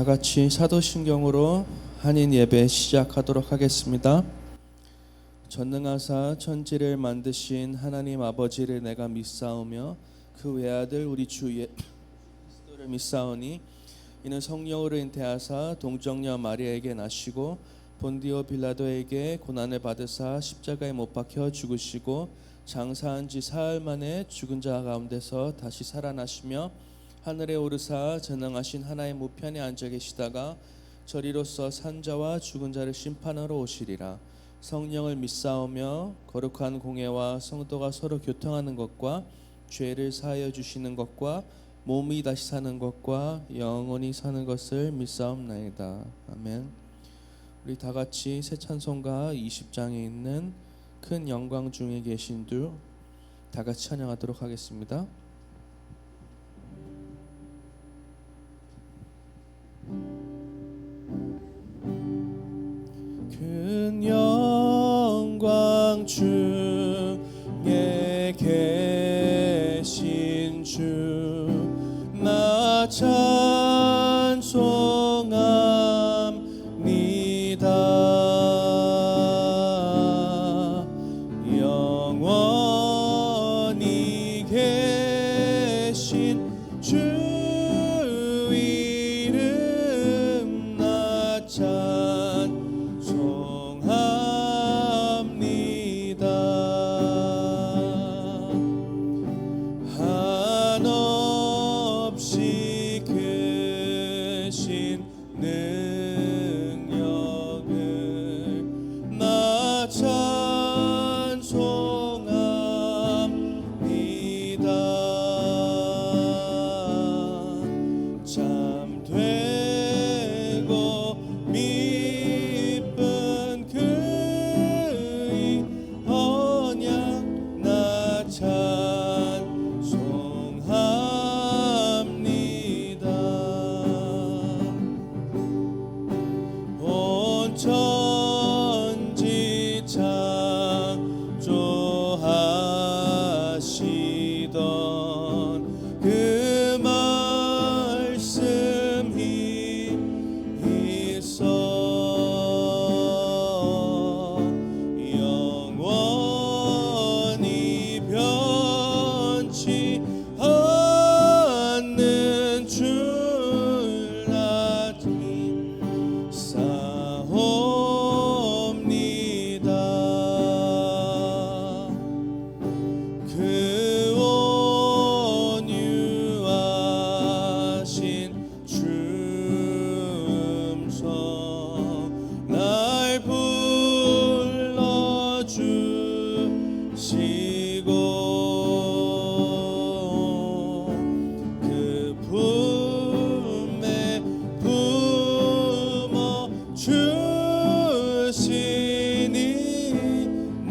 같이 사도신경으로 한인 예배 시작하도록 하겠습니다. 전능하사 천지를 만드신 하나님 아버지를 내가 믿사오며 그 외아들 우리 주 예수 그리스도를 믿사오니 이는 성령으로 잉태하사 동정녀 마리아에게 나시고 본디오 빌라도에게 고난을 받으사 십자가에 못 박혀 죽으시고 장사한 지 사흘 만에 죽은 자 가운데서 다시 살아나시며 하늘에 오르사 전능하신 하나의 우편에 앉아 계시다가 저리로서 산자와 죽은 자를 심판하러 오시리라. 성령을 믿사오며 거룩한 공예와 성도가 서로 교통하는 것과 죄를 사하여 주시는 것과 몸이 다시 사는 것과 영원히 사는 것을 믿사옵나이다. 아멘. 우리 다 같이 새 찬송가 20장에 있는 큰 영광 중에 계신 주 다 같이 찬양하도록 하겠습니다. 큰 영광 중에 계신 주 나 찬송합니다. 영원히 계신 주 이름 나 찬송합니다. 한없이 크신 능력을 나 찬송합니다. 참 되고 미쁜 그의 언약 나 찬송합니다. 온 천지 창조하시던 그 말씀이 있어 영원히 변치 않는 줄 아니 사옵니다. 그 온유하신 춤성 날 불러주시고 그 품에 품어 주시니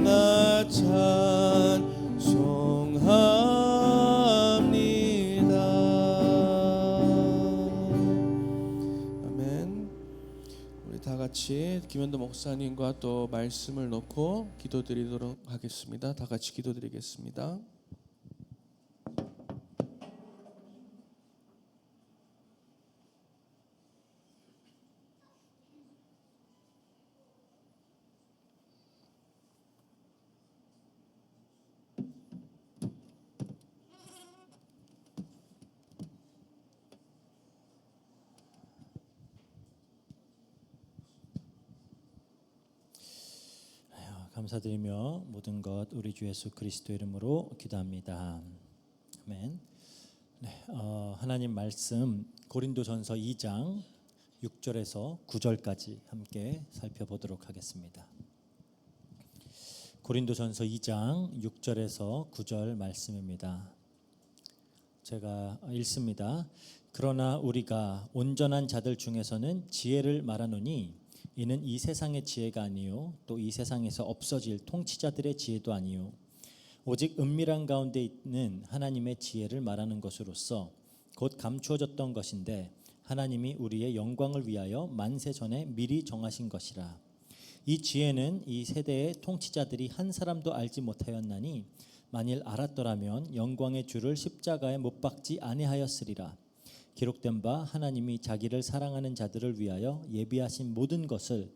나 찬송합니다. 아멘. 우리 다 같이 김현도 목사님과 또 말씀을 놓고 기도드리도록 하겠습니다. 다 같이 기도드리겠습니다. 감사드리며 모든 것 우리 주 예수 그리스도 이름으로 기도합니다. 아멘. 하나님 말씀 고린도전서 2장 6절에서 9절까지 함께 살펴보도록 하겠습니다. 고린도전서 2장 6절에서 9절 말씀입니다. 제가 읽습니다. 그러나 우리가 온전한 자들 중에서는 지혜를 말하노니 이는 이 세상의 지혜가 아니요 또 이 세상에서 없어질 통치자들의 지혜도 아니요 오직 은밀한 가운데 있는 하나님의 지혜를 말하는 것으로서 곧 감추어졌던 것인데 하나님이 우리의 영광을 위하여 만세 전에 미리 정하신 것이라. 이 지혜는 이 세대의 통치자들이 한 사람도 알지 못하였나니 만일 알았더라면 영광의 주를 십자가에 못 박지 아니하였으리라. 기록된 바 하나님이 자기를 사랑하는 자들을 위하여 예비하신 모든 것을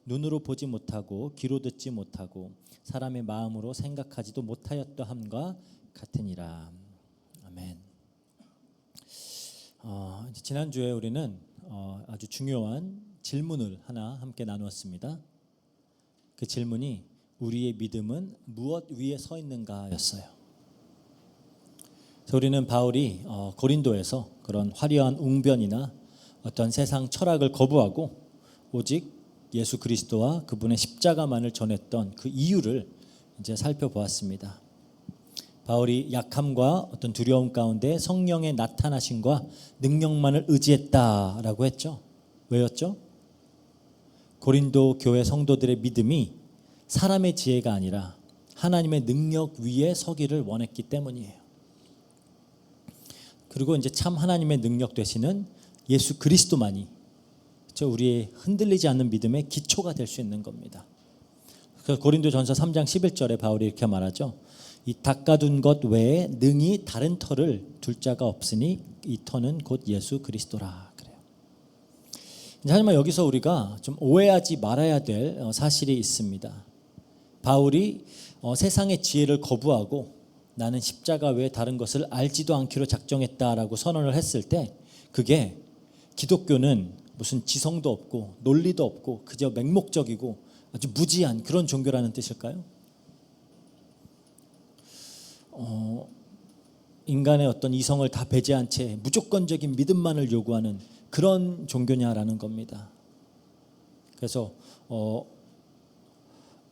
눈으로 보지 못하고 귀로 듣지 못하고 사람의 마음으로 생각하지도 못하였다 함과 같으니라. 아멘. 지난주에 우리는 아주 중요한 질문을 하나 함께 나누었습니다. 그 질문이 우리의 믿음은 무엇 위에 서 있는가였어요. 그래서 우리는 바울이 고린도에서 그런 화려한 웅변이나 어떤 세상 철학을 거부하고 오직 예수 그리스도와 그분의 십자가만을 전했던 그 이유를 이제 살펴보았습니다. 바울이 약함과 어떤 두려움 가운데 성령의 나타나심과 능력만을 의지했다라고 했죠. 왜였죠? 고린도 교회 성도들의 믿음이 사람의 지혜가 아니라 하나님의 능력 위에 서기를 원했기 때문이에요. 그리고 이제 참 하나님의 능력 되시는 예수 그리스도만이 우리의 흔들리지 않는 믿음의 기초가 될 수 있는 겁니다. 그래서 고린도전서 3장 11절에 바울이 이렇게 말하죠. 이 닦아둔 것 외에 능히 다른 터를 둘 자가 없으니 이 터는 곧 예수 그리스도라 그래요. 하지만 여기서 우리가 좀 오해하지 말아야 될 사실이 있습니다. 바울이 세상의 지혜를 거부하고 나는 십자가 외에 다른 것을 알지도 않기로 작정했다라고 선언을 했을 때 그게 기독교는 무슨 지성도 없고 논리도 없고 그저 맹목적이고 아주 무지한 그런 종교라는 뜻일까요? 인간의 어떤 이성을 다 배제한 채 무조건적인 믿음만을 요구하는 그런 종교냐라는 겁니다. 그래서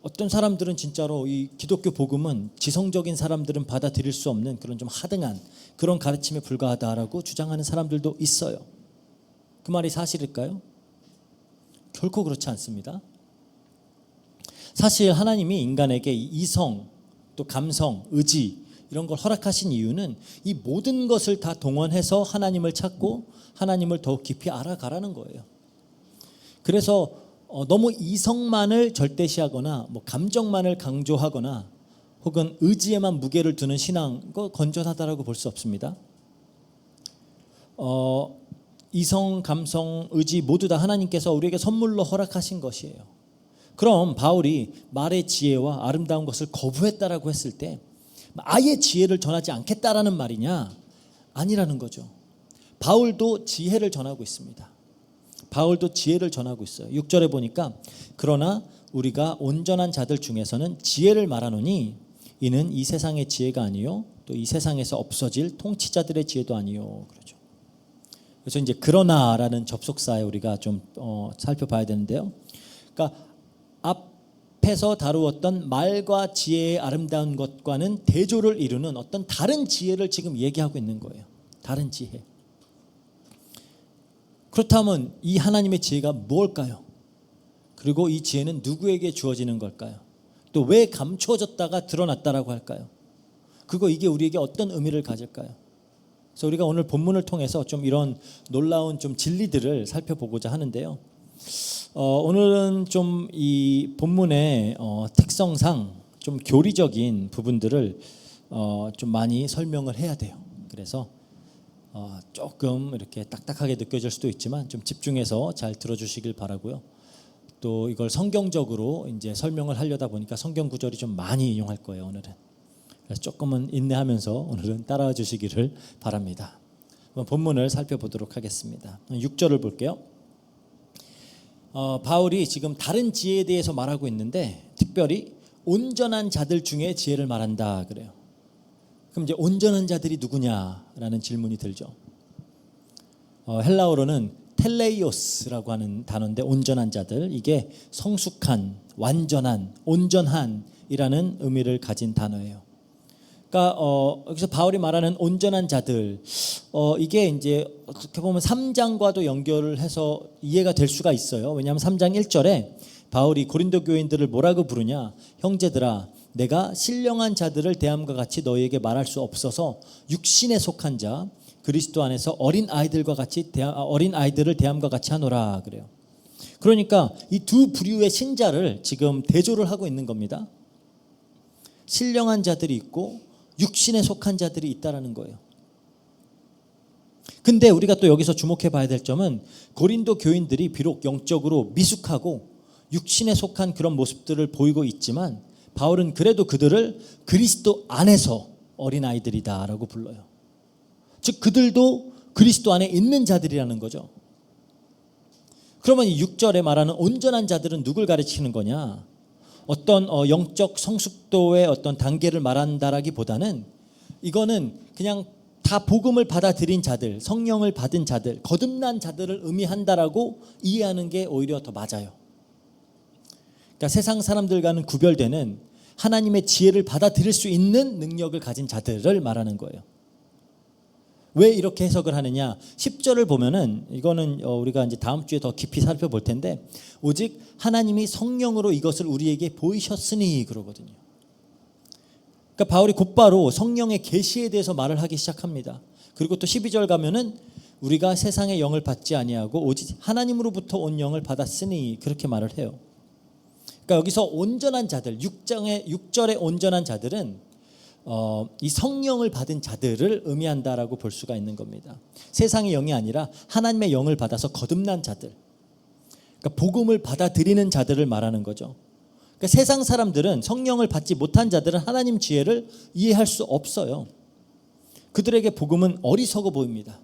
어떤 사람들은 진짜로 이 기독교 복음은 지성적인 사람들은 받아들일 수 없는 그런 좀 하등한 그런 가르침에 불과하다라고 주장하는 사람들도 있어요. 그 말이 사실일까요? 결코 그렇지 않습니다. 사실 하나님이 인간에게 이성, 또 감성, 의지 이런 걸 허락하신 이유는 이 모든 것을 다 동원해서 하나님을 찾고 하나님을 더욱 깊이 알아가라는 거예요. 그래서 너무 이성만을 절대시하거나 감정만을 강조하거나 혹은 의지에만 무게를 두는 신앙 그거 건전하다라고 볼 수 없습니다. 이성, 감성, 의지 모두 다 하나님께서 우리에게 선물로 허락하신 것이에요. 그럼 바울이 말의 지혜와 아름다운 것을 거부했다라고 했을 때 아예 지혜를 전하지 않겠다라는 말이냐? 아니라는 거죠. 바울도 지혜를 전하고 있습니다. 바울도 지혜를 전하고 있어요. 6절에 보니까 그러나 우리가 온전한 자들 중에서는 지혜를 말하노니 이는 이 세상의 지혜가 아니요 또 이 세상에서 없어질 통치자들의 지혜도 아니요 그러죠. 그래서 이제 그러나라는 접속사에 우리가 좀 살펴봐야 되는데요. 그러니까 앞에서 다루었던 말과 지혜의 아름다운 것과는 대조를 이루는 어떤 다른 지혜를 지금 얘기하고 있는 거예요. 다른 지혜. 그렇다면 이 하나님의 지혜가 무엇일까요? 그리고 이 지혜는 누구에게 주어지는 걸까요? 또 왜 감추어졌다가 드러났다라고 할까요? 이게 우리에게 어떤 의미를 가질까요? 그래서 우리가 오늘 본문을 통해서 좀 이런 놀라운 좀 진리들을 살펴보고자 하는데요. 오늘은 좀 이 본문의 특성상 좀 교리적인 부분들을 좀 많이 설명을 해야 돼요. 그래서 조금 이렇게 딱딱하게 느껴질 수도 있지만 좀 집중해서 잘 들어주시길 바라고요. 또 이걸 성경적으로 이제 설명을 하려다 보니까 성경 구절이 좀 많이 인용할 거예요, 오늘은. 그래서 조금은 인내하면서 오늘은 따라와 주시기를 바랍니다. 본문을 살펴보도록 하겠습니다. 6절을 볼게요. 바울이 지금 다른 지혜에 대해서 말하고 있는데 특별히 온전한 자들 중에 지혜를 말한다 그래요. 그럼 이제 온전한 자들이 누구냐라는 질문이 들죠. 헬라어로는 텔레이오스라고 하는 단어인데 온전한 자들, 이게 성숙한, 완전한, 온전한이라는 의미를 가진 단어예요. 그러니까 여기서 바울이 말하는 온전한 자들, 이게 이제 어떻게 보면 3장과도 연결을 해서 이해가 될 수가 있어요. 왜냐하면 3장 1절에 바울이 고린도 교인들을 뭐라고 부르냐? 형제들아, 내가 신령한 자들을 대함과 같이 너희에게 말할 수 없어서 육신에 속한 자, 그리스도 안에서 어린 아이들을 대함과 같이 하노라 그래요. 그러니까 이 두 부류의 신자를 지금 대조를 하고 있는 겁니다. 신령한 자들이 있고 육신에 속한 자들이 있다라는 거예요. 근데 우리가 또 여기서 주목해 봐야 될 점은 고린도 교인들이 비록 영적으로 미숙하고 육신에 속한 그런 모습들을 보이고 있지만 바울은 그래도 그들을 그리스도 안에서 어린아이들이다라고 불러요. 즉 그들도 그리스도 안에 있는 자들이라는 거죠. 그러면 이 6절에 말하는 온전한 자들은 누굴 가르치는 거냐? 어떤 영적 성숙도의 어떤 단계를 말한다라기보다는 이거는 그냥 다 복음을 받아들인 자들, 성령을 받은 자들, 거듭난 자들을 의미한다라고 이해하는 게 오히려 더 맞아요. 그러니까 세상 사람들과는 구별되는 하나님의 지혜를 받아들일 수 있는 능력을 가진 자들을 말하는 거예요. 왜 이렇게 해석을 하느냐? 10절을 보면은 이거는 우리가 이제 다음 주에 더 깊이 살펴볼 텐데 오직 하나님이 성령으로 이것을 우리에게 보이셨으니 그러거든요. 그러니까 바울이 곧바로 성령의 계시에 대해서 말을 하기 시작합니다. 그리고 또 12절 가면은 우리가 세상의 영을 받지 아니하고 오직 하나님으로부터 온 영을 받았으니 그렇게 말을 해요. 그러니까 여기서 온전한 자들, 6절의 온전한 자들은 이 성령을 받은 자들을 의미한다라고 볼 수가 있는 겁니다. 세상의 영이 아니라 하나님의 영을 받아서 거듭난 자들, 그러니까 복음을 받아들이는 자들을 말하는 거죠. 그러니까 세상 사람들은 성령을 받지 못한 자들은 하나님 지혜를 이해할 수 없어요. 그들에게 복음은 어리석어 보입니다.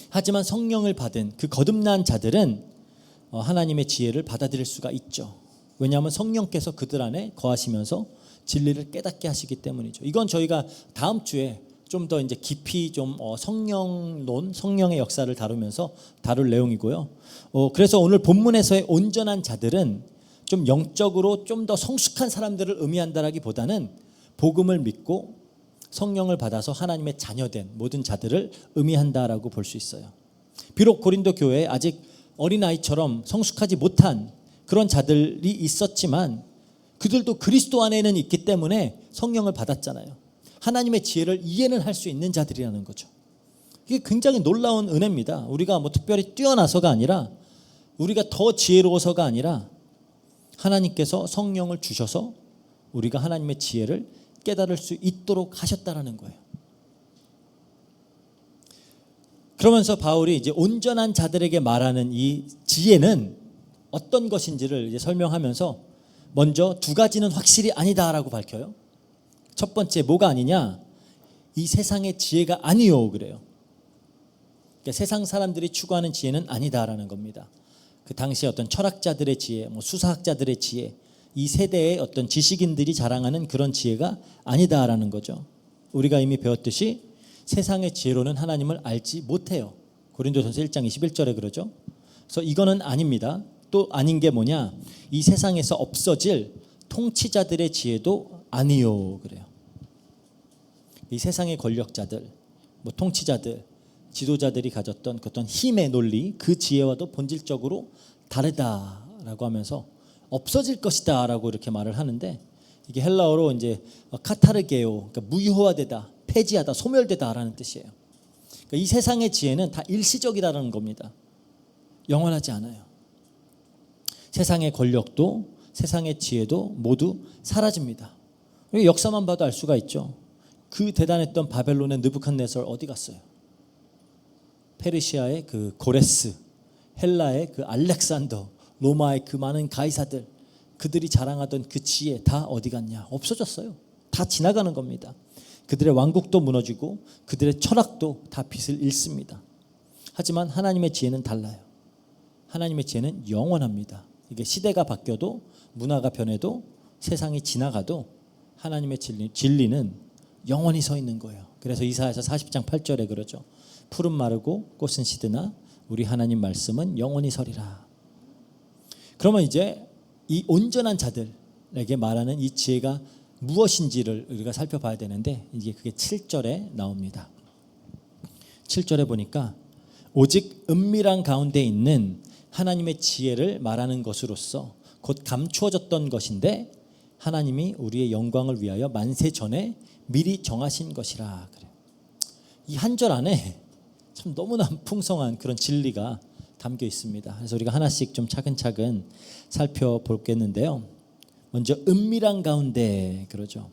하지만 성령을 받은 그 거듭난 자들은 하나님의 지혜를 받아들일 수가 있죠. 왜냐하면 성령께서 그들 안에 거하시면서 진리를 깨닫게 하시기 때문이죠. 이건 저희가 다음 주에 좀 더 이제 깊이 좀 성령론, 성령의 역사를 다루면서 다룰 내용이고요. 그래서 오늘 본문에서의 온전한 자들은 좀 영적으로 좀 더 성숙한 사람들을 의미한다라기보다는 복음을 믿고 성령을 받아서 하나님의 자녀된 모든 자들을 의미한다라고 볼 수 있어요. 비록 고린도 교회에 아직 어린아이처럼 성숙하지 못한 그런 자들이 있었지만 그들도 그리스도 안에는 있기 때문에 성령을 받았잖아요. 하나님의 지혜를 이해는 할 수 있는 자들이라는 거죠. 이게 굉장히 놀라운 은혜입니다. 우리가 뭐 특별히 뛰어나서가 아니라 우리가 더 지혜로워서가 아니라 하나님께서 성령을 주셔서 우리가 하나님의 지혜를 깨달을 수 있도록 하셨다라는 거예요. 그러면서 바울이 이제 온전한 자들에게 말하는 이 지혜는 어떤 것인지를 이제 설명하면서 먼저 두 가지는 확실히 아니다라고 밝혀요. 첫 번째 뭐가 아니냐? 이 세상의 지혜가 아니요 그래요. 그러니까 세상 사람들이 추구하는 지혜는 아니다라는 겁니다. 그 당시에 어떤 철학자들의 지혜, 뭐 수사학자들의 지혜, 이 세대의 어떤 지식인들이 자랑하는 그런 지혜가 아니다라는 거죠. 우리가 이미 배웠듯이 세상의 지혜로는 하나님을 알지 못해요. 고린도전서 1장 21절에 그러죠. 그래서 이거는 아닙니다. 또 아닌 게 뭐냐? 이 세상에서 없어질 통치자들의 지혜도 아니요 그래요. 이 세상의 권력자들, 뭐 통치자들, 지도자들이 가졌던 그 어떤 힘의 논리, 그 지혜와도 본질적으로 다르다라고 하면서 없어질 것이다라고 이렇게 말을 하는데 이게 헬라어로 이제 카타르게오, 그러니까 무효화되다, 폐지하다, 소멸되다라는 뜻이에요. 그러니까 이 세상의 지혜는 다 일시적이다라는 겁니다. 영원하지 않아요. 세상의 권력도 세상의 지혜도 모두 사라집니다. 역사만 봐도 알 수가 있죠. 그 대단했던 바벨론의 느부갓네살 어디 갔어요? 페르시아의 그 고레스, 헬라의 그 알렉산더, 로마의 그 많은 가이사들, 그들이 자랑하던 그 지혜 다 어디 갔냐? 없어졌어요. 다 지나가는 겁니다. 그들의 왕국도 무너지고 그들의 철학도 다 빛을 잃습니다. 하지만 하나님의 지혜는 달라요. 하나님의 지혜는 영원합니다. 이게 시대가 바뀌어도 문화가 변해도 세상이 지나가도 하나님의 진리는 영원히 서 있는 거예요. 그래서 이사야서 40장 8절에 그러죠. 푸른 마르고 꽃은 시드나 우리 하나님 말씀은 영원히 서리라. 그러면 이제 이 온전한 자들에게 말하는 이 지혜가 무엇인지를 우리가 살펴봐야 되는데 이게 그게 7절에 나옵니다. 7절에 보니까 오직 은밀한 가운데 있는 하나님의 지혜를 말하는 것으로서 곧 감추어졌던 것인데 하나님이 우리의 영광을 위하여 만세 전에 미리 정하신 것이라 그래요. 이 한 절 안에 참 너무나 풍성한 그런 진리가 담겨 있습니다. 그래서 우리가 하나씩 좀 차근차근 살펴보겠는데요. 먼저 은밀한 가운데 그러죠.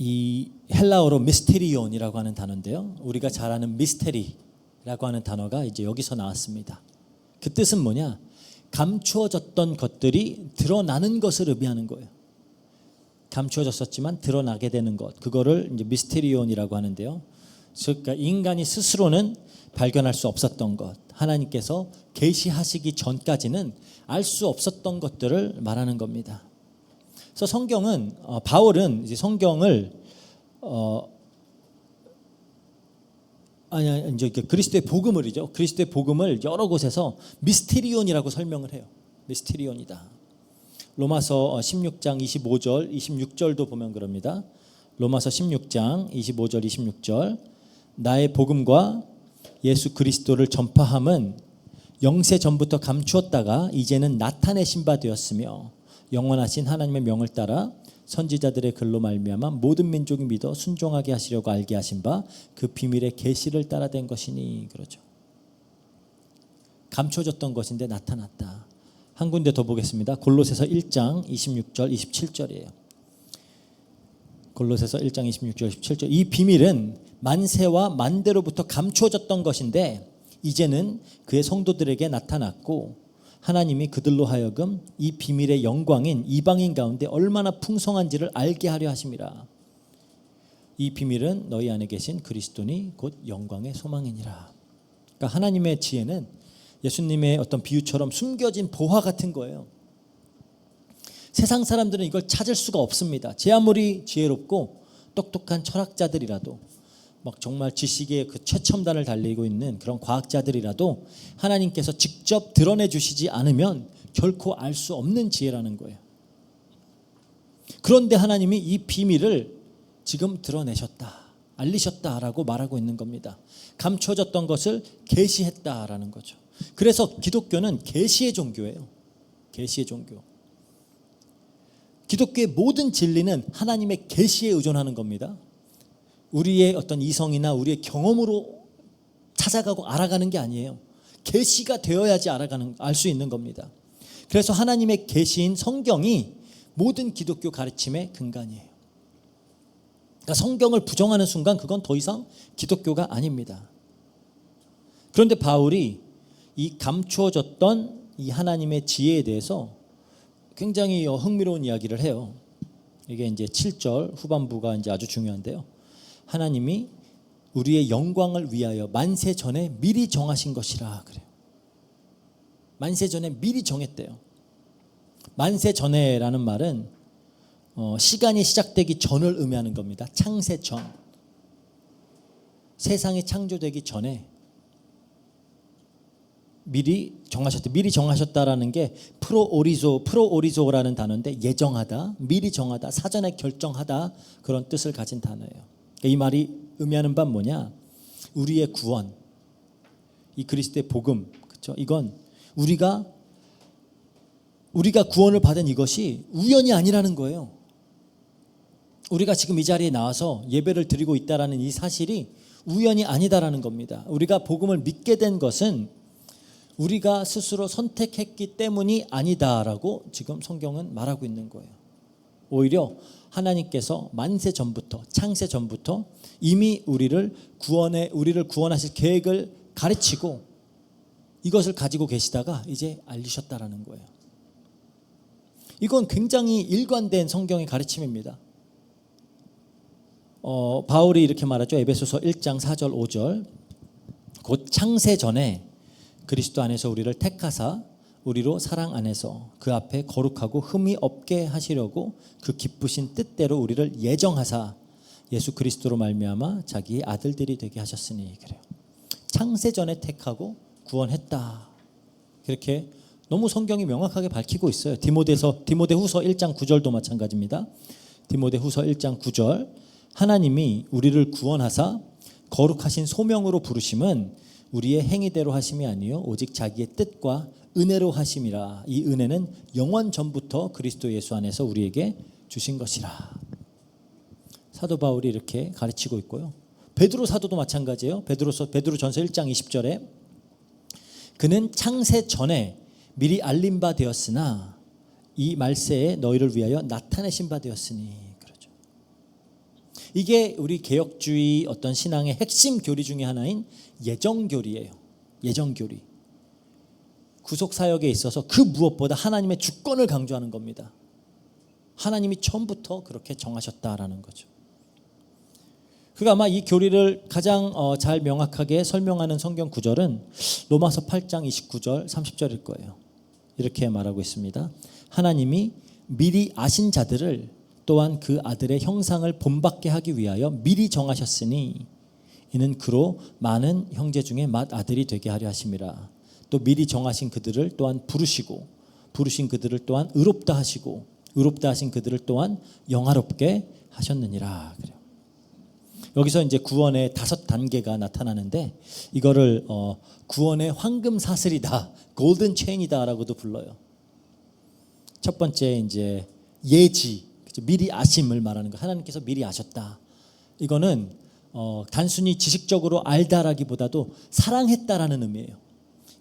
이 헬라어로 미스테리온이라고 하는 단어인데요. 우리가 잘 아는 미스테리라고 하는 단어가 이제 여기서 나왔습니다. 그 뜻은 뭐냐? 감추어졌던 것들이 드러나는 것을 의미하는 거예요. 감추어졌었지만 드러나게 되는 것, 그거를 이제 미스테리온이라고 하는데요. 그러니까 인간이 스스로는 발견할 수 없었던 것, 하나님께서 계시하시기 전까지는 알 수 없었던 것들을 말하는 겁니다. 그래서 성경은 바울은 이제 성경을 이제 그리스도의 복음을이죠. 그리스도의 복음을 여러 곳에서 미스테리온이라고 설명을 해요. 미스테리온이다. 로마서 16장 25절, 26절도 보면 그럽니다. 로마서 16장 25절, 26절. 나의 복음과 예수 그리스도를 전파함은 영세 전부터 감추었다가 이제는 나타내신 바 되었으며 영원하신 하나님의 명을 따라 선지자들의 글로 말미암아 모든 민족이 믿어 순종하게 하시려고 알게 하신 바 그 비밀의 계시를 따라 된 것이니 그러죠. 감춰졌던 것인데 나타났다. 한 군데 더 보겠습니다. 골로새서 1장 26절 27절이에요. 골로새서 1장 26절 27절. 이 비밀은 만세와 만대로부터 감추어졌던 것인데 이제는 그의 성도들에게 나타났고 하나님이 그들로 하여금 이 비밀의 영광인 이방인 가운데 얼마나 풍성한지를 알게 하려 하심이라. 이 비밀은 너희 안에 계신 그리스도니 곧 영광의 소망이니라. 그러니까 하나님의 지혜는 예수님의 어떤 비유처럼 숨겨진 보화 같은 거예요. 세상 사람들은 이걸 찾을 수가 없습니다. 제 아무리 지혜롭고 똑똑한 철학자들이라도 막 정말 지식의 그 최첨단을 달리고 있는 그런 과학자들이라도 하나님께서 직접 드러내 주시지 않으면 결코 알 수 없는 지혜라는 거예요. 그런데 하나님이 이 비밀을 지금 드러내셨다, 알리셨다라고 말하고 있는 겁니다. 감춰졌던 것을 계시했다라는 거죠. 그래서 기독교는 계시의 종교예요. 계시의 종교. 기독교의 모든 진리는 하나님의 계시에 의존하는 겁니다. 우리의 어떤 이성이나 우리의 경험으로 찾아가고 알아가는 게 아니에요. 계시가 되어야지 알 수 있는 겁니다. 그래서 하나님의 계시인 성경이 모든 기독교 가르침의 근간이에요. 그러니까 성경을 부정하는 순간 그건 더 이상 기독교가 아닙니다. 그런데 바울이 이 감추어졌던 이 하나님의 지혜에 대해서 굉장히 흥미로운 이야기를 해요. 이게 이제 7절 후반부가 이제 아주 중요한데요. 하나님이 우리의 영광을 위하여 만세 전에 미리 정하신 것이라 그래요. 만세 전에 미리 정했대요. 만세 전에라는 말은 시간이 시작되기 전을 의미하는 겁니다. 창세 전. 세상이 창조되기 전에 미리 정하셨다. 미리 정하셨다라는 게 프로오리조라는 단어인데 예정하다, 미리 정하다, 사전에 결정하다 그런 뜻을 가진 단어예요. 이 말이 의미하는 바는 뭐냐? 우리의 구원, 이 그리스도의 복음, 그렇죠? 이건 우리가 구원을 받은 이것이 우연이 아니라는 거예요. 우리가 지금 이 자리에 나와서 예배를 드리고 있다라는 이 사실이 우연이 아니다라는 겁니다. 우리가 복음을 믿게 된 것은 우리가 스스로 선택했기 때문이 아니다라고 지금 성경은 말하고 있는 거예요. 오히려 하나님께서 만세 전부터, 창세 전부터 이미 우리를 구원하실 계획을 가르치고 이것을 가지고 계시다가 이제 알리셨다라는 거예요. 이건 굉장히 일관된 성경의 가르침입니다. 바울이 이렇게 말하죠. 에베소서 1장 4절 5절. 곧 창세 전에 그리스도 안에서 우리를 택하사 우리로 사랑 안에서 그 앞에 거룩하고 흠이 없게 하시려고 그 기쁘신 뜻대로 우리를 예정하사 예수 그리스도로 말미암아 자기의 아들들이 되게 하셨으니 그래요. 창세 전에 택하고 구원했다. 그렇게 너무 성경이 명확하게 밝히고 있어요. 디모데후서 1장 9절도 마찬가지입니다. 디모데후서 1장 9절. 하나님이 우리를 구원하사 거룩하신 소명으로 부르심은 우리의 행위대로 하심이 아니요 오직 자기의 뜻과 은혜로 하심이라. 이 은혜는 영원 전부터 그리스도 예수 안에서 우리에게 주신 것이라. 사도 바울이 이렇게 가르치고 있고요. 베드로 사도도 마찬가지예요. 베드로전서 1장 20절에 그는 창세 전에 미리 알린 바 되었으나 이 말세에 너희를 위하여 나타내신 바 되었으니 그러죠. 이게 우리 개혁주의 어떤 신앙의 핵심 교리 중에 하나인 예정교리예요. 예정교리. 구속사역에 있어서 그 무엇보다 하나님의 주권을 강조하는 겁니다. 하나님이 처음부터 그렇게 정하셨다라는 거죠. 그가 아마 이 교리를 가장 잘 명확하게 설명하는 성경 구절은 로마서 8장 29절 30절일 거예요. 이렇게 말하고 있습니다. 하나님이 미리 아신 자들을 또한 그 아들의 형상을 본받게 하기 위하여 미리 정하셨으니 이는 그로 많은 형제 중에 맏아들이 되게 하려 하심이라. 또 미리 정하신 그들을 또한 부르시고 부르신 그들을 또한 의롭다 하시고 의롭다 하신 그들을 또한 영화롭게 하셨느니라. 그래요. 여기서 이제 구원의 5단계가 나타나는데 이거를 구원의 황금 사슬이다, 골든 체인이다라고도 불러요. 첫 번째 이제 예지, 미리 아심을 말하는 거. 하나님께서 미리 아셨다. 이거는 단순히 지식적으로 알다라기보다도 사랑했다라는 의미예요.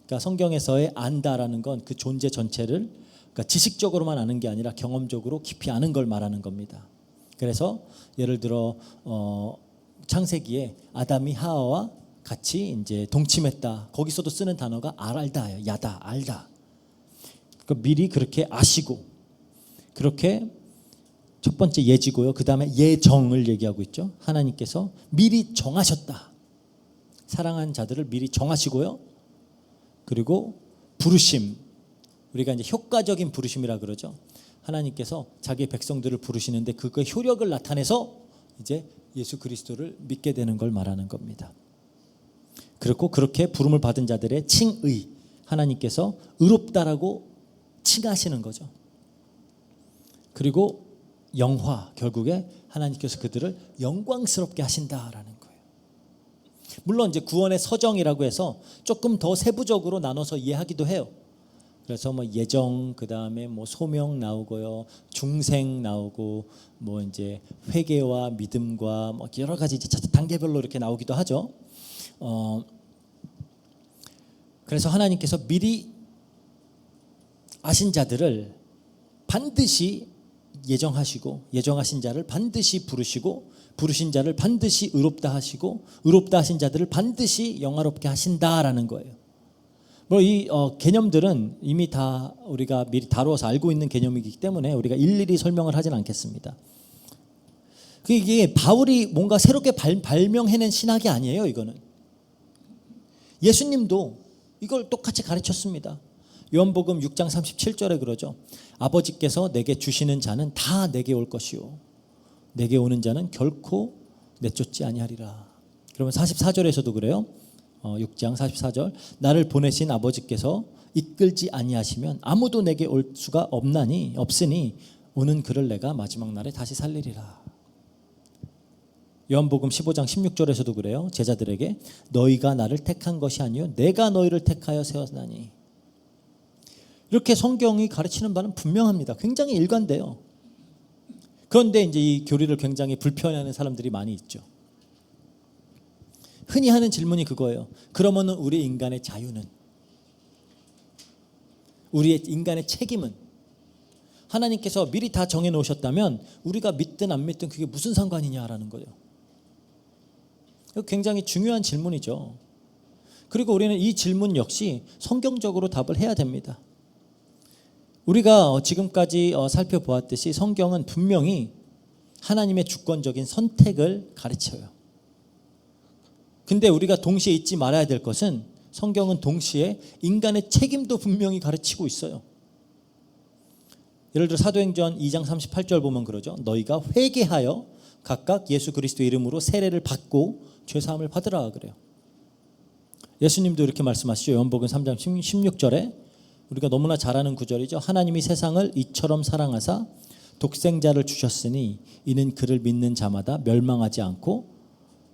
그러니까 성경에서의 안다라는 건 그 존재 전체를 그러니까 지식적으로만 아는 게 아니라 경험적으로 깊이 아는 걸 말하는 겁니다. 그래서 예를 들어 창세기에 아담이 하와와 같이 이제 동침했다. 거기서도 쓰는 단어가 알다예요. 야다, 알다. 그러니까 미리 그렇게 아시고 그렇게 첫 번째 예지고요. 그 다음에 예정을 얘기하고 있죠. 하나님께서 미리 정하셨다. 사랑한 자들을 미리 정하시고요. 그리고 부르심, 우리가 이제 효과적인 부르심이라 그러죠. 하나님께서 자기 백성들을 부르시는데 그거의 효력을 나타내서 이제 예수 그리스도를 믿게 되는 걸 말하는 겁니다. 그리고 그렇게 부름을 받은 자들의 칭의, 하나님께서 의롭다라고 칭하시는 거죠. 그리고 영화, 결국에 하나님께서 그들을 영광스럽게 하신다라는 거예요. 물론 이제 구원의 서정이라고 해서 조금 더 세부적으로 나눠서 이해하기도 해요. 그래서 뭐 예정, 그 다음에 뭐 소명 나오고요, 중생 나오고, 뭐 이제 회개와 믿음과 뭐 여러 가지 이제 단계별로 이렇게 나오기도 하죠. 그래서 하나님께서 미리 아신 자들을 반드시 예정하시고, 예정하신 자를 반드시 부르시고, 부르신 자를 반드시 의롭다 하시고, 의롭다 하신 자들을 반드시 영화롭게 하신다라는 거예요. 이 개념들은 이미 다 우리가 미리 다루어서 알고 있는 개념이기 때문에 우리가 일일이 설명을 하진 않겠습니다. 이게 바울이 뭔가 새롭게 발명해낸 신학이 아니에요. 이거는 예수님도 이걸 똑같이 가르쳤습니다. 요한복음 6장 37절에 그러죠. 아버지께서 내게 주시는 자는 다 내게 올 것이요 내게 오는 자는 결코 내쫓지 아니하리라. 그러면 44절에서도 그래요. 6장 44절 나를 보내신 아버지께서 이끌지 아니하시면 아무도 내게 올 수가 없으니 오는 그를 내가 마지막 날에 다시 살리리라. 요한복음 15장 16절에서도 그래요. 제자들에게 너희가 나를 택한 것이 아니요 내가 너희를 택하여 세웠나니. 이렇게 성경이 가르치는 바는 분명합니다. 굉장히 일관돼요. 그런데 이제 이 교리를 굉장히 불편해하는 사람들이 많이 있죠. 흔히 하는 질문이 그거예요. 그러면은 우리 인간의 자유는, 우리의 인간의 책임은, 하나님께서 미리 다 정해 놓으셨다면 우리가 믿든 안 믿든 그게 무슨 상관이냐라는 거예요. 이거 굉장히 중요한 질문이죠. 그리고 우리는 이 질문 역시 성경적으로 답을 해야 됩니다. 우리가 지금까지 살펴보았듯이 성경은 분명히 하나님의 주권적인 선택을 가르쳐요. 근데 우리가 동시에 잊지 말아야 될 것은 성경은 동시에 인간의 책임도 분명히 가르치고 있어요. 예를 들어 사도행전 2장 38절 보면 그러죠. 너희가 회개하여 각각 예수 그리스도 이름으로 세례를 받고 죄사함을 받으라 그래요. 예수님도 이렇게 말씀하시죠. 요한복음 3장 16절에 우리가 너무나 잘 아는 구절이죠. 하나님이 세상을 이처럼 사랑하사 독생자를 주셨으니 이는 그를 믿는 자마다 멸망하지 않고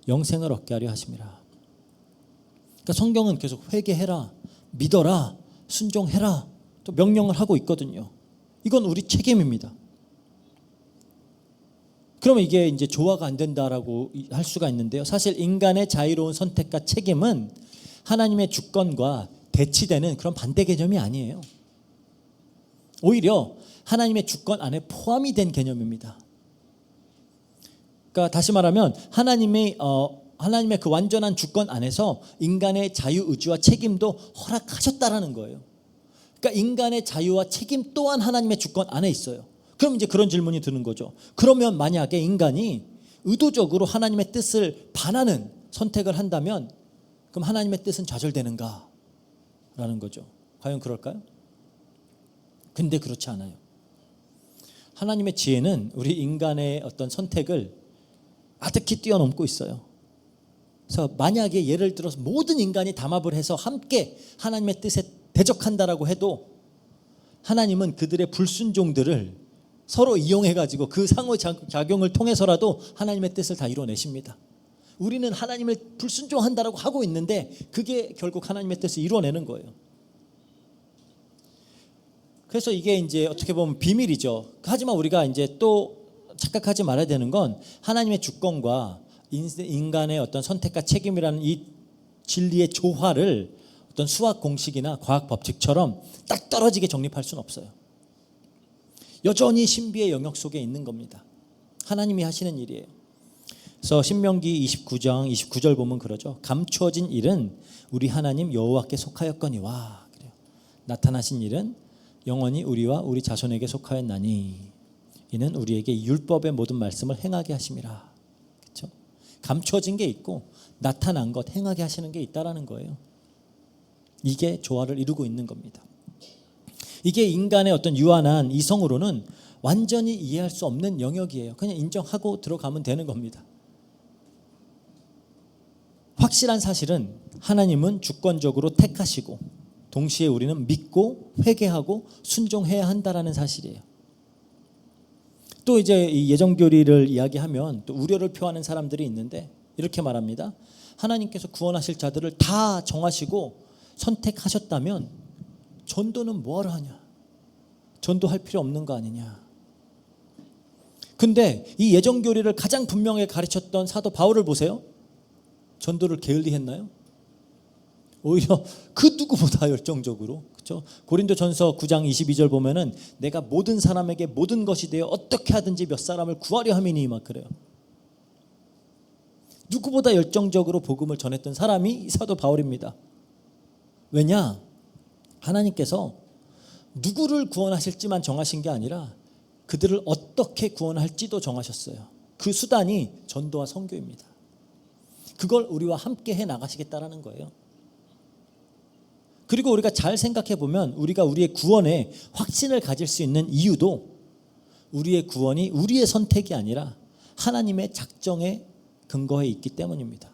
영생을 얻게 하려 하심이라. 그러니까 성경은 계속 회개해라, 믿어라, 순종해라 또 명령을 하고 있거든요. 이건 우리 책임입니다. 그러면 이게 이제 조화가 안 된다라고 할 수가 있는데요. 사실 인간의 자유로운 선택과 책임은 하나님의 주권과 대치되는 그런 반대 개념이 아니에요. 오히려 하나님의 주권 안에 포함이 된 개념입니다. 그러니까 다시 말하면 하나님의 그 완전한 주권 안에서 인간의 자유 의지와 책임도 허락하셨다라는 거예요. 그러니까 인간의 자유와 책임 또한 하나님의 주권 안에 있어요. 그럼 이제 그런 질문이 드는 거죠. 그러면 만약에 인간이 의도적으로 하나님의 뜻을 반하는 선택을 한다면 그럼 하나님의 뜻은 좌절되는가? 라는 거죠. 과연 그럴까요? 근데 그렇지 않아요. 하나님의 지혜는 우리 인간의 어떤 선택을 아득히 뛰어넘고 있어요. 그래서 만약에 예를 들어서 모든 인간이 담합을 해서 함께 하나님의 뜻에 대적한다라고 해도 하나님은 그들의 불순종들을 서로 이용해가지고 그 상호작용을 통해서라도 하나님의 뜻을 다 이루어내십니다. 우리는 하나님을 불순종한다라고 하고 있는데 그게 결국 하나님의 뜻을 이루어내는 거예요. 그래서 이게 이제 어떻게 보면 비밀이죠. 하지만 우리가 이제 또 착각하지 말아야 되는 건 하나님의 주권과 인간의 어떤 선택과 책임이라는 이 진리의 조화를 어떤 수학 공식이나 과학 법칙처럼 딱 떨어지게 정립할 수는 없어요. 여전히 신비의 영역 속에 있는 겁니다. 하나님이 하시는 일이에요. 그래서 신명기 29장 29절 보면 그러죠. 감추어진 일은 우리 하나님 여호와께 속하였거니와. 그래요. 나타나신 일은 영원히 우리와 우리 자손에게 속하였나니 이는 우리에게 율법의 모든 말씀을 행하게 하심이라. 그렇죠? 감추어진 게 있고 나타난 것 행하게 하시는 게 있다라는 거예요. 이게 조화를 이루고 있는 겁니다. 이게 인간의 어떤 유한한 이성으로는 완전히 이해할 수 없는 영역이에요. 그냥 인정하고 들어가면 되는 겁니다. 확실한 사실은 하나님은 주권적으로 택하시고 동시에 우리는 믿고 회개하고 순종해야 한다라는 사실이에요. 또 이제 이 예정교리를 이야기하면 또 우려를 표하는 사람들이 있는데 이렇게 말합니다. 하나님께서 구원하실 자들을 다 정하시고 선택하셨다면 전도는 뭐하러 하냐? 전도할 필요 없는 거 아니냐? 근데 이 예정교리를 가장 분명하게 가르쳤던 사도 바울을 보세요. 전도를 게을리했나요? 오히려 그 누구보다 열정적으로, 그렇죠? 고린도전서 9장 22절 보면은 내가 모든 사람에게 모든 것이 되어 어떻게 하든지 몇 사람을 구하려 함이니 막 그래요. 누구보다 열정적으로 복음을 전했던 사람이 이 사도 바울입니다. 왜냐? 하나님께서 누구를 구원하실지만 정하신 게 아니라 그들을 어떻게 구원할지도 정하셨어요. 그 수단이 전도와 선교입니다. 그걸 우리와 함께 해 나가시겠다라는 거예요. 그리고 우리가 잘 생각해 보면 우리가 우리의 구원에 확신을 가질 수 있는 이유도 우리의 구원이 우리의 선택이 아니라 하나님의 작정에 근거해 있기 때문입니다.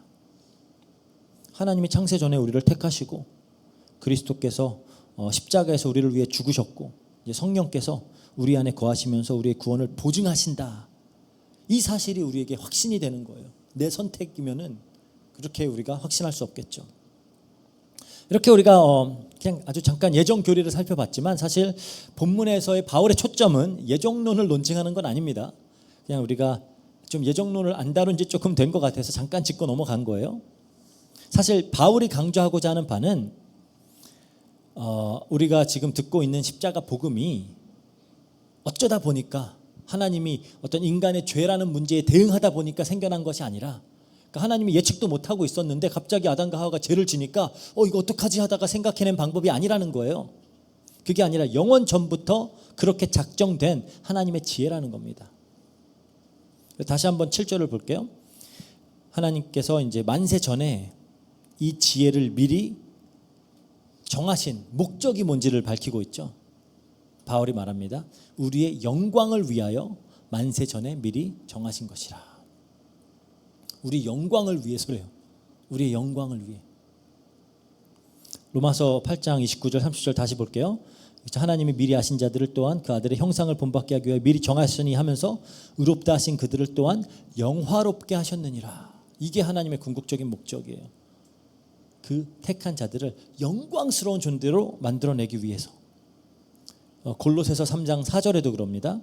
하나님이 창세 전에 우리를 택하시고 그리스도께서 십자가에서 우리를 위해 죽으셨고 이제 성령께서 우리 안에 거하시면서 우리의 구원을 보증하신다. 이 사실이 우리에게 확신이 되는 거예요. 내 선택이면은 그렇게 우리가 확신할 수 없겠죠. 이렇게 우리가 그냥 아주 잠깐 예정 교리를 살펴봤지만 사실 본문에서의 바울의 초점은 예정론을 논증하는 건 아닙니다. 그냥 우리가 좀 예정론을 안 다룬 지 조금 된 것 같아서 잠깐 짚고 넘어간 거예요. 사실 바울이 강조하고자 하는 바는 우리가 지금 듣고 있는 십자가 복음이 어쩌다 보니까 하나님이 어떤 인간의 죄라는 문제에 대응하다 보니까 생겨난 것이 아니라 하나님이 예측도 못하고 있었는데 갑자기 아담과 하와가 죄를 지니까 이거 어떡하지 하다가 생각해낸 방법이 아니라는 거예요. 그게 아니라 영원 전부터 그렇게 작정된 하나님의 지혜라는 겁니다. 다시 한번 7절을 볼게요. 하나님께서 이제 만세 전에 이 지혜를 미리 정하신 목적이 뭔지를 밝히고 있죠. 바울이 말합니다. 우리의 영광을 위하여 만세 전에 미리 정하신 것이라. 우리 영광을 위해서래요. 우리의 영광을 위해. 로마서 8장 29절 30절 다시 볼게요. 하나님이 미리 아신 자들을 또한 그 아들의 형상을 본받게 하기 위해 미리 정하셨으니 하면서 의롭다 하신 그들을 또한 영화롭게 하셨느니라. 이게 하나님의 궁극적인 목적이에요. 그 택한 자들을 영광스러운 존재로 만들어내기 위해서. 골로새서 3장 4절에도 그럽니다.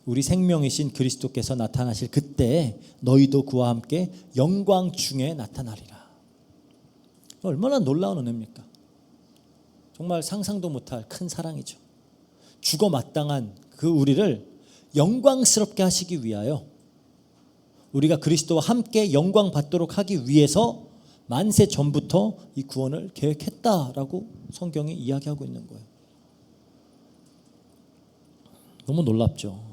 우리 생명이신 그리스도께서 나타나실 그때 너희도 그와 함께 영광 중에 나타나리라. 얼마나 놀라운 은혜입니까? 정말 상상도 못할 큰 사랑이죠. 죽어 마땅한 그 우리를 영광스럽게 하시기 위하여 우리가 그리스도와 함께 영광 받도록 하기 위해서 만세 전부터 이 구원을 계획했다라고 성경이 이야기하고 있는 거예요. 너무 놀랍죠.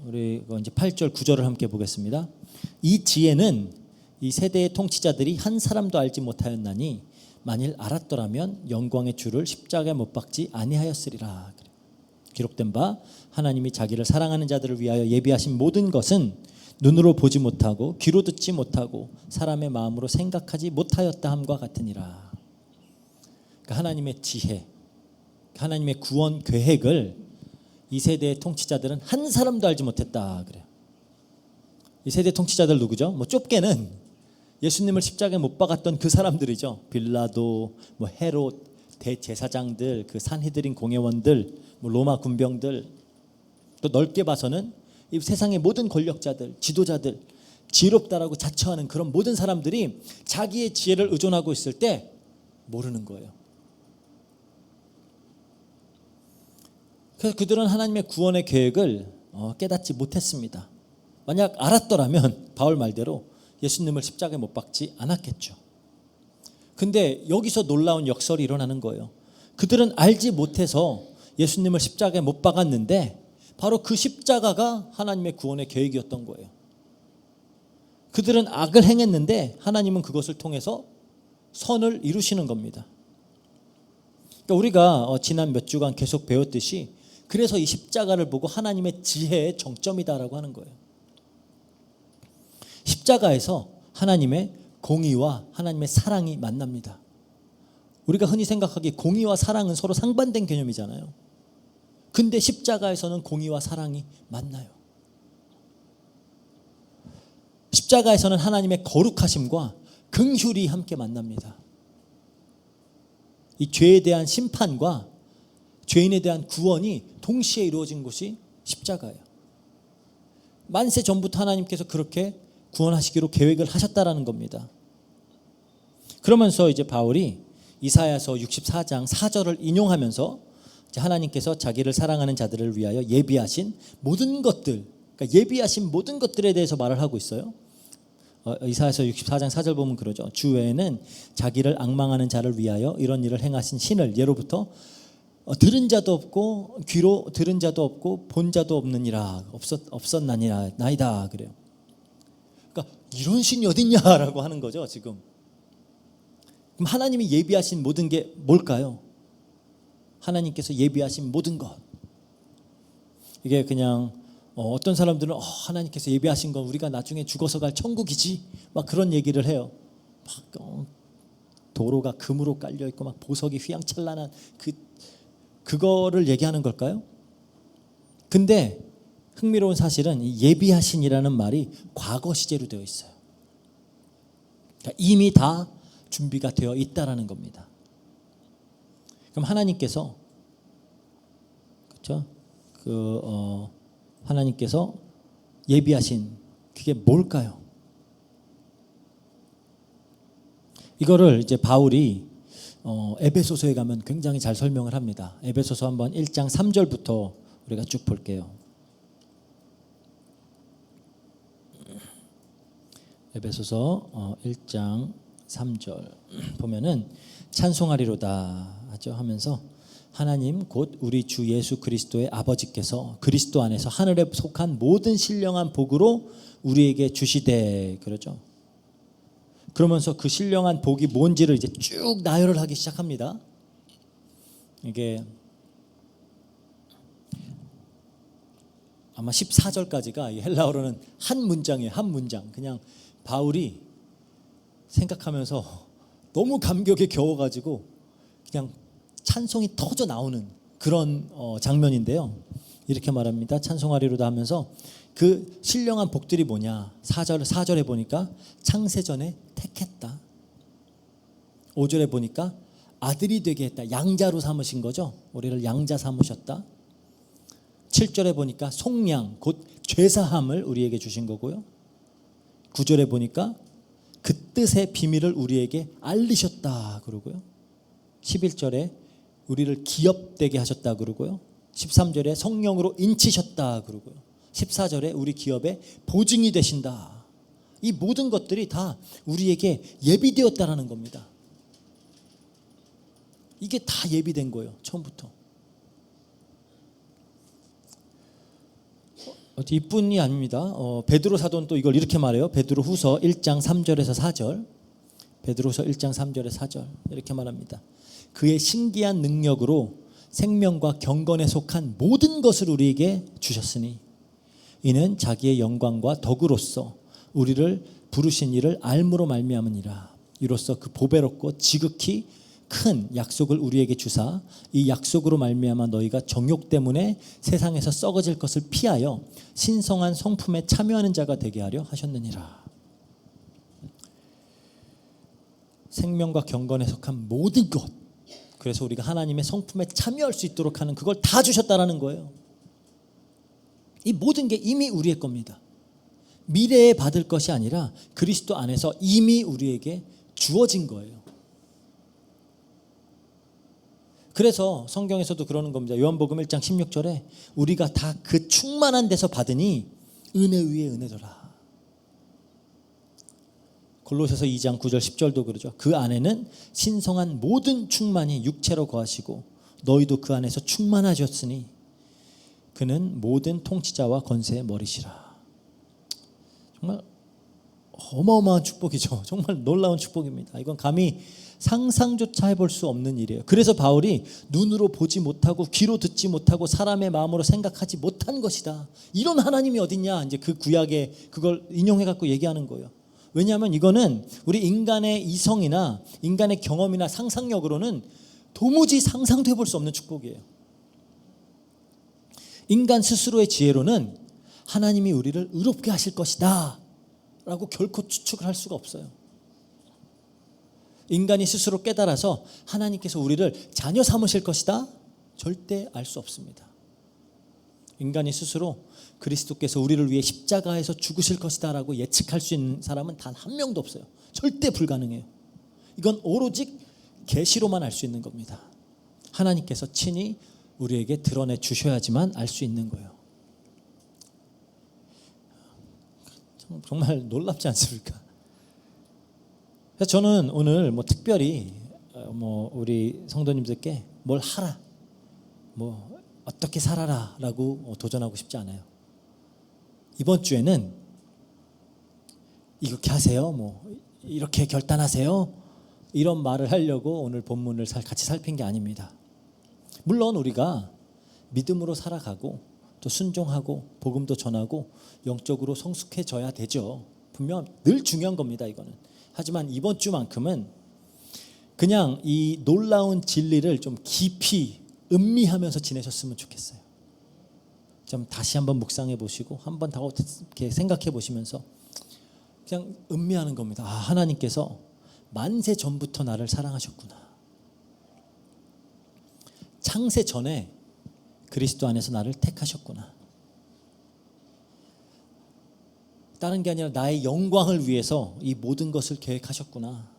우리 이제 8절 9절을 함께 보겠습니다. 이 지혜는 이 세대의 통치자들이 한 사람도 알지 못하였나니 만일 알았더라면 영광의 주를 십자가에 못 박지 아니하였으리라. 기록된 바 하나님이 자기를 사랑하는 자들을 위하여 예비하신 모든 것은 눈으로 보지 못하고 귀로 듣지 못하고 사람의 마음으로 생각하지 못하였다 함과 같으니라. 그러니까 하나님의 지혜, 하나님의 구원 계획을 이 세대의 통치자들은 한 사람도 알지 못했다 그래요. 이 세대 통치자들 누구죠? 뭐 좁게는 예수님을 십자가에 못 박았던 그 사람들이죠. 빌라도, 뭐 헤롯, 대제사장들, 그 산헤드린 공회원들, 뭐 로마 군병들, 또 넓게 봐서는 이 세상의 모든 권력자들, 지도자들, 지혜롭다라고 자처하는 그런 모든 사람들이 자기의 지혜를 의존하고 있을 때 모르는 거예요. 그래서 그들은 하나님의 구원의 계획을 깨닫지 못했습니다. 만약 알았더라면 바울 말대로 예수님을 십자가에 못 박지 않았겠죠. 근데 여기서 놀라운 역설이 일어나는 거예요. 그들은 알지 못해서 예수님을 십자가에 못 박았는데 바로 그 십자가가 하나님의 구원의 계획이었던 거예요. 그들은 악을 행했는데 하나님은 그것을 통해서 선을 이루시는 겁니다. 그러니까 우리가 지난 몇 주간 계속 배웠듯이 그래서 이 십자가를 보고 하나님의 지혜의 정점이다라고 하는 거예요. 십자가에서 하나님의 공의와 하나님의 사랑이 만납니다. 우리가 흔히 생각하기에 공의와 사랑은 서로 상반된 개념이잖아요. 근데 십자가에서는 공의와 사랑이 만나요. 십자가에서는 하나님의 거룩하심과 긍휼이 함께 만납니다. 이 죄에 대한 심판과 죄인에 대한 구원이 동시에 이루어진 곳이 십자가예요. 만세 전부터 하나님께서 그렇게 구원하시기로 계획을 하셨다라는 겁니다. 그러면서 이제 바울이 이사야서 64장 4절을 인용하면서 하나님께서 자기를 사랑하는 자들을 위하여 예비하신 모든 것들, 그러니까 예비하신 모든 것들에 대해서 말을 하고 있어요. 이사야서 64장 4절 보면 그러죠. 주 외에는 자기를 앙망하는 자를 위하여 이런 일을 행하신 신을 예로부터 들은 자도 없고 귀로 들은 자도 없고 본 자도 없느니라 없었나니라 나이다 그래요. 그러니까 이런 신이 어딨냐라고 하는 거죠 지금. 그럼 하나님이 예비하신 모든 게 뭘까요? 하나님께서 예비하신 모든 것. 이게 그냥 어떤 사람들은 하나님께서 예비하신 건 우리가 나중에 죽어서 갈 천국이지 막 그런 얘기를 해요. 막 도로가 금으로 깔려 있고 막 보석이 휘황찬란한 그거를 얘기하는 걸까요? 근데 흥미로운 사실은 이 예비하신이라는 말이 과거 시제로 되어 있어요. 그러니까 이미 다 준비가 되어 있다라는 겁니다. 그럼 하나님께서 그렇죠? 하나님께서 예비하신 그게 뭘까요? 이거를 이제 바울이 에베소서에 가면 굉장히 잘 설명을 합니다. 에베소서 한번 1장 3절부터 우리가 쭉 볼게요. 에베소서 1장 3절 보면은 찬송하리로다 하죠 하면서 하나님 곧 우리 주 예수 그리스도의 아버지께서 그리스도 안에서 하늘에 속한 모든 신령한 복으로 우리에게 주시되 그러죠. 그러면서 그 신령한 복이 뭔지를 이제 쭉 나열을 하기 시작합니다. 이게 아마 14절까지가 헬라어로는 한 문장이에요. 한 문장. 그냥 바울이 생각하면서 너무 감격에 겨워가지고 그냥 찬송이 터져 나오는 그런 장면인데요. 이렇게 말합니다. 찬송하리로다 하면서 그 신령한 복들이 뭐냐. 4절에 보니까 창세전에 택했다. 5절에 보니까 아들이 되게 했다. 양자로 삼으신 거죠. 우리를 양자 삼으셨다. 7절에 보니까 속량 곧 죄사함을 우리에게 주신 거고요. 9절에 보니까 그 뜻의 비밀을 우리에게 알리셨다 그러고요. 11절에 우리를 기업되게 하셨다 그러고요. 13절에 성령으로 인치셨다 그러고요. 14절에 우리 기업의 보증이 되신다. 이 모든 것들이 다 우리에게 예비되었다라는 겁니다. 이게 다 예비된 거예요. 처음부터. 이뿐이 아닙니다. 베드로 사도는 또 이걸 이렇게 말해요. 베드로후서 1장 3절에서 4절. 베드로후서 1장 3절에서 4절 이렇게 말합니다. 그의 신기한 능력으로 생명과 경건에 속한 모든 것을 우리에게 주셨으니 이는 자기의 영광과 덕으로서 우리를 부르신 이를 알므로 말미암으니라. 이로써 그 보배롭고 지극히 큰 약속을 우리에게 주사 이 약속으로 말미암아 너희가 정욕 때문에 세상에서 썩어질 것을 피하여 신성한 성품에 참여하는 자가 되게 하려 하셨느니라. 생명과 경건에 속한 모든 것, 그래서 우리가 하나님의 성품에 참여할 수 있도록 하는 그걸 다 주셨다라는 거예요. 이 모든 게 이미 우리의 겁니다. 미래에 받을 것이 아니라 그리스도 안에서 이미 우리에게 주어진 거예요. 그래서 성경에서도 그러는 겁니다. 요한복음 1장 16절에 우리가 다 그 충만한 데서 받으니 은혜 위에 은혜더라. 골로새서 2장 9절 10절도 그러죠. 그 안에는 신성한 모든 충만이 육체로 거하시고 너희도 그 안에서 충만하셨으니 그는 모든 통치자와 권세의 머리시라. 정말 어마어마한 축복이죠. 정말 놀라운 축복입니다. 이건 감히 상상조차 해볼 수 없는 일이에요. 그래서 바울이 눈으로 보지 못하고 귀로 듣지 못하고 사람의 마음으로 생각하지 못한 것이다. 이런 하나님이 어딨냐. 이제 그 구약에 그걸 인용해 갖고 얘기하는 거예요. 왜냐하면 이거는 우리 인간의 이성이나 인간의 경험이나 상상력으로는 도무지 상상도 해볼 수 없는 축복이에요. 인간 스스로의 지혜로는 하나님이 우리를 의롭게 하실 것이다 라고 결코 추측을 할 수가 없어요. 인간이 스스로 깨달아서 하나님께서 우리를 자녀 삼으실 것이다? 절대 알 수 없습니다. 인간이 스스로 그리스도께서 우리를 위해 십자가에서 죽으실 것이다 라고 예측할 수 있는 사람은 단 한 명도 없어요. 절대 불가능해요. 이건 오로지 계시로만 알 수 있는 겁니다. 하나님께서 친히 우리에게 드러내 주셔야지만 알 수 있는 거예요. 정말 놀랍지 않습니까? 그래서 저는 오늘 특별히 우리 성도님들께 뭘 하라, 어떻게 살아라라고 도전하고 싶지 않아요. 이번 주에는 이렇게 하세요, 이렇게 결단하세요, 이런 말을 하려고 오늘 본문을 같이 살핀 게 아닙니다. 물론 우리가 믿음으로 살아가고 또 순종하고 복음도 전하고 영적으로 성숙해져야 되죠. 분명 늘 중요한 겁니다, 이거는. 하지만 이번 주만큼은 그냥 이 놀라운 진리를 좀 깊이 음미하면서 지내셨으면 좋겠어요. 좀 다시 한번 묵상해 보시고 한번 더 이렇게 생각해 보시면서 그냥 음미하는 겁니다. 하나님께서 만세 전부터 나를 사랑하셨구나. 창세 전에 그리스도 안에서 나를 택하셨구나. 다른 게 아니라 나의 영광을 위해서 이 모든 것을 계획하셨구나.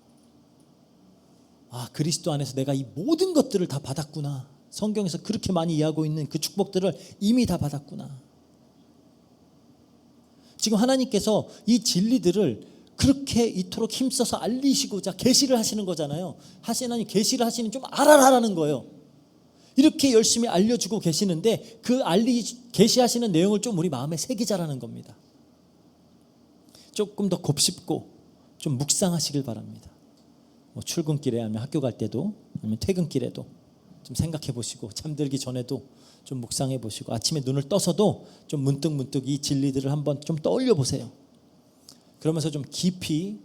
그리스도 안에서 내가 이 모든 것들을 다 받았구나. 성경에서 그렇게 많이 이야기하고 있는 그 축복들을 이미 다 받았구나. 지금 하나님께서 이 진리들을 그렇게 이토록 힘써서 알리시고자 계시를 하시는 거잖아요. 하나님 계시를 하시는 좀 알아라라는 거예요. 이렇게 열심히 알려주고 계시는데 그 계시하시는 내용을 좀 우리 마음에 새기자라는 겁니다. 조금 더 곱씹고 좀 묵상하시길 바랍니다. 출근길에 아니면 학교 갈 때도 아니면 퇴근길에도 좀 생각해 보시고 잠들기 전에도 좀 묵상해 보시고 아침에 눈을 떠서도 좀 문득문득 이 진리들을 한번 좀 떠올려 보세요. 그러면서 좀 깊이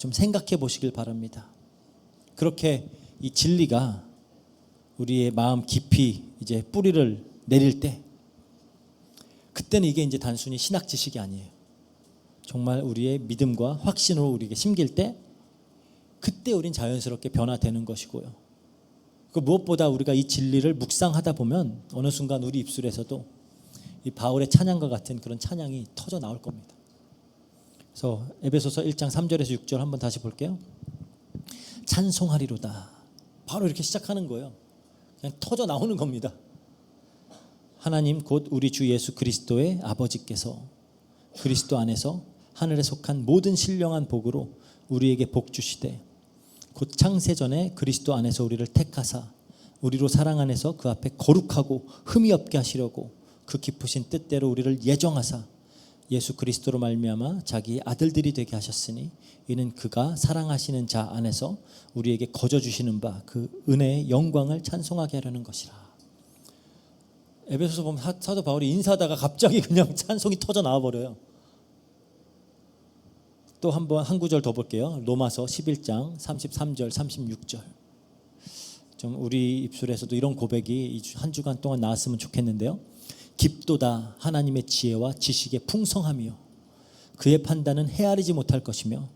좀 생각해 보시길 바랍니다. 그렇게 이 진리가 우리의 마음 깊이 이제 뿌리를 내릴 때 그때는 이게 이제 단순히 신학 지식이 아니에요. 정말 우리의 믿음과 확신으로 우리에게 심길 때 그때 우린 자연스럽게 변화되는 것이고요. 그 무엇보다 우리가 이 진리를 묵상하다 보면 어느 순간 우리 입술에서도 이 바울의 찬양과 같은 그런 찬양이 터져 나올 겁니다. 그래서 에베소서 1장 3절에서 6절 한번 다시 볼게요. 찬송하리로다. 바로 이렇게 시작하는 거예요. 그냥 터져 나오는 겁니다. 하나님 곧 우리 주 예수 그리스도의 아버지께서 그리스도 안에서 하늘에 속한 모든 신령한 복으로 우리에게 복 주시되 곧 창세전에 그리스도 안에서 우리를 택하사 우리로 사랑 안에서 그 앞에 거룩하고 흠이 없게 하시려고 그 깊으신 뜻대로 우리를 예정하사 예수 그리스도로 말미암아 자기 아들들이 되게 하셨으니 이는 그가 사랑하시는 자 안에서 우리에게 거저 주시는 바 그 은혜의 영광을 찬송하게 하려는 것이라. 에베소서 보면 사도 바울이 인사하다가 갑자기 그냥 찬송이 터져 나와 버려요. 또 한 구절 더 볼게요. 로마서 11장 33절 36절. 좀 우리 입술에서도 이런 고백이 한 주간 동안 나왔으면 좋겠는데요. 깊도다 하나님의 지혜와 지식의 풍성함이요 그의 판단은 헤아리지 못할 것이며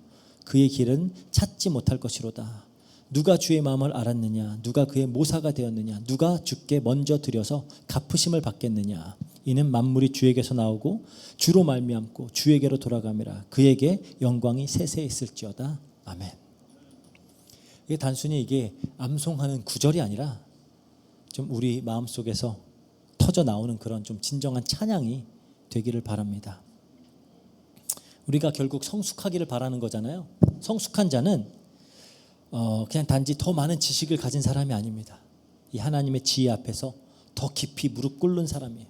그의 길은 찾지 못할 것이로다. 누가 주의 마음을 알았느냐? 누가 그의 모사가 되었느냐? 누가 주께 먼저 드려서 갚으심을 받겠느냐? 이는 만물이 주에게서 나오고 주로 말미암고 주에게로 돌아감이라. 그에게 영광이 세세 있을지어다. 아멘. 이게 단순히 이게 암송하는 구절이 아니라 좀 우리 마음속에서 터져 나오는 그런 좀 진정한 찬양이 되기를 바랍니다. 우리가 결국 성숙하기를 바라는 거잖아요. 성숙한 자는 그냥 단지 더 많은 지식을 가진 사람이 아닙니다. 이 하나님의 지혜 앞에서 더 깊이 무릎 꿇는 사람이에요.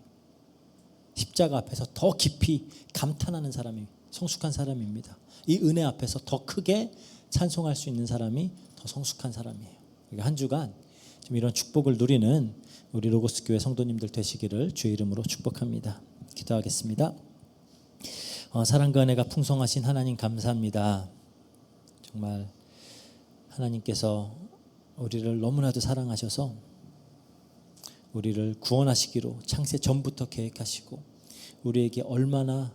십자가 앞에서 더 깊이 감탄하는 사람이 성숙한 사람입니다. 이 은혜 앞에서 더 크게 찬송할 수 있는 사람이 더 성숙한 사람이에요. 한 주간 좀 이런 축복을 누리는 우리 로고스 교회 성도님들 되시기를 주의 이름으로 축복합니다. 기도하겠습니다. 사랑과 은혜가 풍성하신 하나님 감사합니다. 정말 하나님께서 우리를 너무나도 사랑하셔서 우리를 구원하시기로 창세 전부터 계획하시고 우리에게 얼마나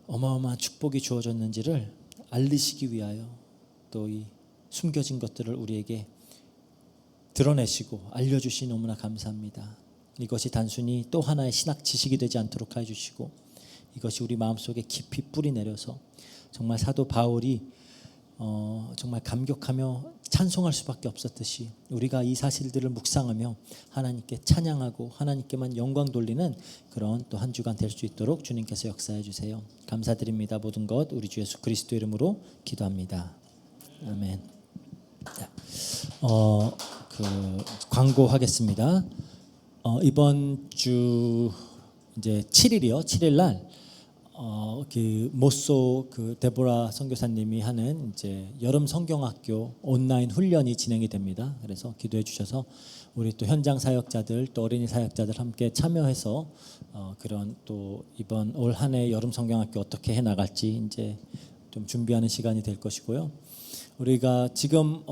어마어마한 축복이 주어졌는지를 알리시기 위하여 또 이 숨겨진 것들을 우리에게 드러내시고 알려주시니 너무나 감사합니다. 이것이 단순히 또 하나의 신학 지식이 되지 않도록 해주시고 이것이 우리 마음속에 깊이 뿌리 내려서 정말 사도 바울이 정말 감격하며 찬송할 수밖에 없었듯이 우리가 이 사실들을 묵상하며 하나님께 찬양하고 하나님께만 영광 돌리는 그런 또 한 주간 될 수 있도록 주님께서 역사해 주세요. 감사드립니다. 모든 것 우리 주 예수 그리스도 이름으로 기도합니다. 아멘. 광고하겠습니다. 이번 주 이제 7일이요. 7일 날 그 모소 그 데보라 선교사님이 하는 이제 여름 성경학교 온라인 훈련이 진행이 됩니다. 그래서 기도해 주셔서 우리 또 현장 사역자들 또 어린이 사역자들 함께 참여해서 그런 또 이번 올 한 해 여름 성경학교 어떻게 해 나갈지 이제 좀 준비하는 시간이 될 것이고요. 우리가 지금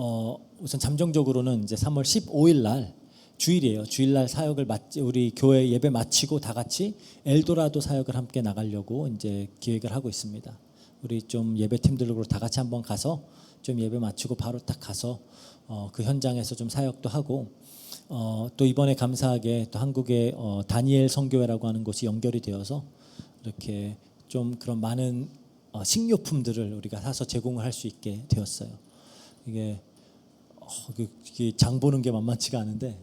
우선 잠정적으로는 이제 3월 15일 날 주일이에요. 주일날 사역을 우리 교회 예배 마치고 다 같이 엘도라도 사역을 함께 나가려고 이제 기획을 하고 있습니다. 우리 좀 예배팀들로 다 같이 한번 가서 좀 예배 마치고 바로 딱 가서 그 현장에서 좀 사역도 하고 또 이번에 감사하게 또 한국의 다니엘 선교회라고 하는 곳이 연결이 되어서 이렇게 좀 그런 많은 식료품들을 우리가 사서 제공을 할 수 있게 되었어요. 이게 장 보는 게 만만치가 않은데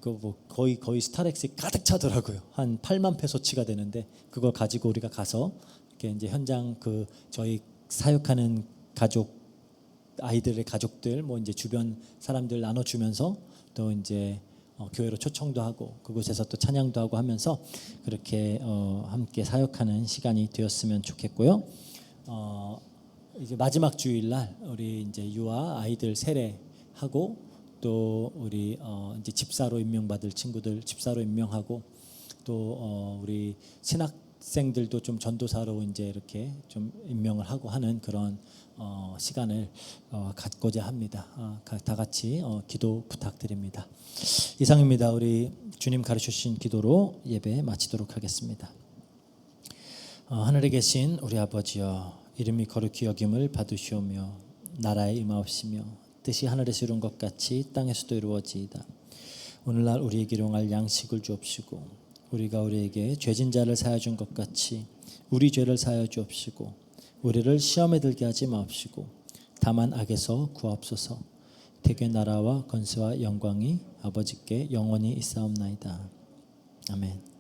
뭐 거의 스타렉스에 가득 차더라고요. 한 8만 페소치가 되는데 그걸 가지고 우리가 가서 이렇게 이제 현장 그 저희 사역하는 가족 아이들의 가족들 뭐 이제 주변 사람들 나눠주면서 또 이제 교회로 초청도 하고 그곳에서 또 찬양도 하고 하면서 그렇게 함께 사역하는 시간이 되었으면 좋겠고요. 이제 마지막 주일날 우리 이제 유아 아이들 세례하고 또 우리 이제 집사로 임명받을 친구들 집사로 임명하고 또 우리 신학생들도 좀 전도사로 이제 이렇게 좀 임명을 하고 하는 그런 시간을 갖고자 합니다. 다 같이 기도 부탁드립니다. 이상입니다. 우리 주님 가르쳐 주신 기도로 예배 마치도록 하겠습니다. 하늘에 계신 우리 아버지여 이름이 거룩히 여김을 받으시오며 나라에 임하옵시며 뜻이 하늘에서 이룬 것 같이 땅에서도 이루어지이다. 오늘날 우리에게 일용할 양식을 주옵시고 우리가 우리에게 죄진 자를 사하여 준 것 같이 우리 죄를 사하여 주옵시고 우리를 시험에 들게 하지 마옵시고 다만 악에서 구하옵소서. 대개 나라와 권세와 영광이 아버지께 영원히 있사옵나이다. 아멘.